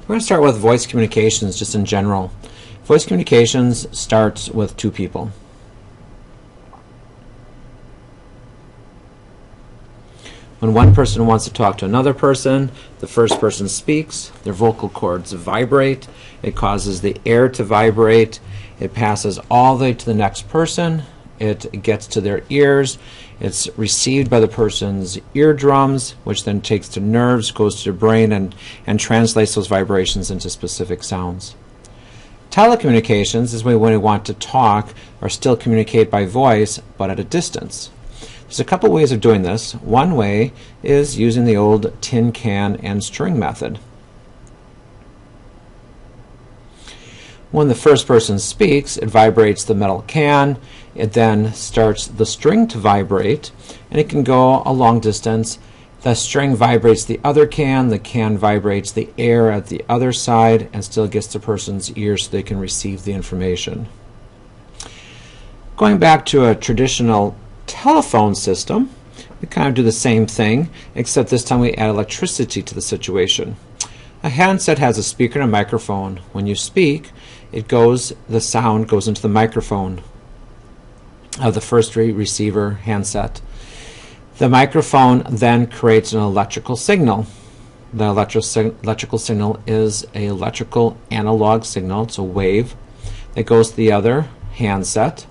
We're going to start with voice communications just in general. Voice communications starts with two people. When one person wants to talk to another person, the first person speaks, their vocal cords vibrate, it causes the air to vibrate, it passes all the way to the next person, it gets to their ears, it's received by the person's eardrums, which then takes to nerves, goes to the brain, and translates those vibrations into specific sounds. Telecommunications is when we want to talk or still communicate by voice, but at a distance. There's a couple ways of doing this. One way is using the old tin can and string method. When the first person speaks, it vibrates the metal can. It then starts the string to vibrate, and it can go a long distance. The string vibrates the can vibrates the air at the other side, and still gets the person's ears so they can receive the information. Going back to a traditional telephone system, we kind of do the same thing, except this time we add electricity to the situation. A handset has a speaker and a microphone. When you speak, the sound goes into the microphone of the first receiver handset. The microphone then creates an electrical signal. The electrical signal is an electrical analog signal. It's a wave that goes to the other handset,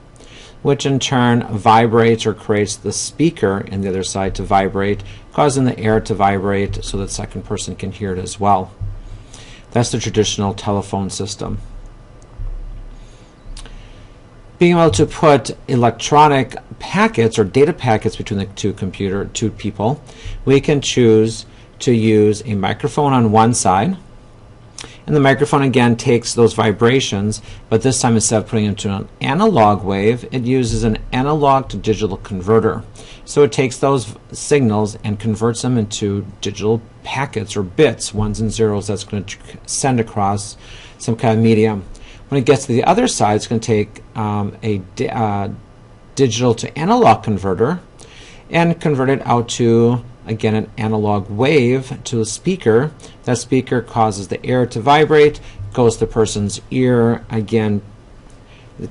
which in turn vibrates or creates the speaker in the other side to vibrate, causing the air to vibrate so that the second person can hear it as well. That's the traditional telephone system. Being able to put electronic packets or data packets between the two people, we can choose to use a microphone on one side, and the microphone again takes those vibrations, but this time instead of putting it into an analog wave, it uses an analog to digital converter. So it takes those signals and converts them into digital packets or bits, ones and zeros, that's going to send across some kind of medium. When it gets to the other side, it's going to take a digital to analog converter and convert it out to, again, an analog wave to a speaker. That speaker causes the air to vibrate, goes to the person's ear, again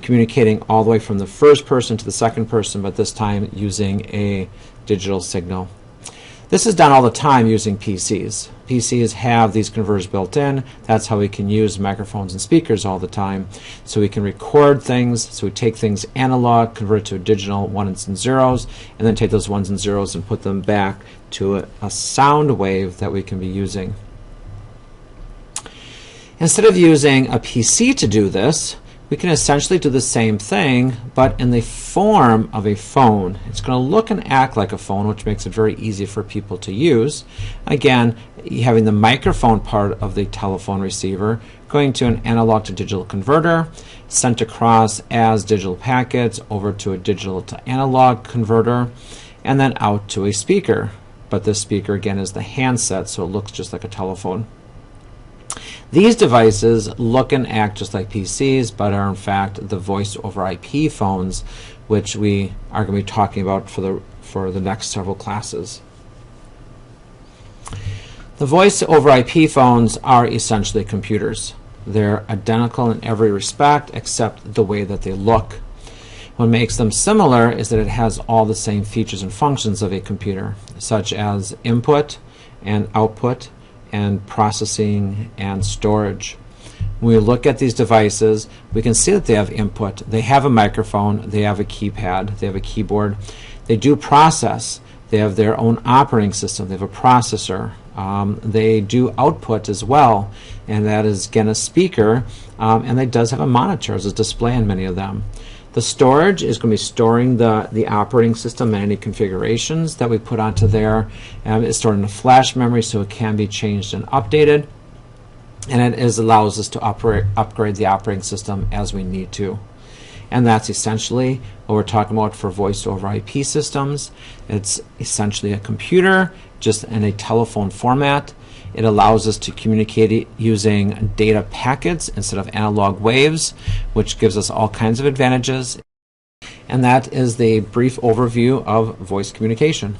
communicating all the way from the first person to the second person, but this time using a digital signal. This is done all the time using PCs. PCs have these converters built in. That's how we can use microphones and speakers all the time. So we can record things. So we take things analog, convert it to digital ones and zeros, and then take those ones and zeros and put them back to a sound wave that we can be using. Instead of using a PC to do this, we can essentially do the same thing, but in the form of a phone. It's going to look and act like a phone, which makes it very easy for people to use. Again, having the microphone part of the telephone receiver going to an analog to digital converter, sent across as digital packets over to a digital to analog converter, and then out to a speaker. But this speaker again is the handset, so it looks just like a telephone. These devices look and act just like PCs, but are in fact the voice over IP phones, which we are going to be talking about for the next several classes. The voice over IP phones are essentially computers. They're identical in every respect except the way that they look. What makes them similar is that it has all the same features and functions of a computer, such as input and output, and processing and storage. When we look at these devices, we can see that they have input. They have a microphone, they have a keypad, they have a keyboard. They do process. They have their own operating system. They have a processor. They do output as well, and that is again a speaker, and it does have a monitor as a display in many of them. The storage is going to be storing the operating system and any configurations that we put onto there. It's stored in a flash memory, so it can be changed and updated. And it allows us to upgrade the operating system as we need to. And that's essentially what we're talking about for voice over IP systems. It's essentially a computer, just in a telephone format. It allows us to communicate using data packets instead of analog waves, which gives us all kinds of advantages. And that is the brief overview of voice communication.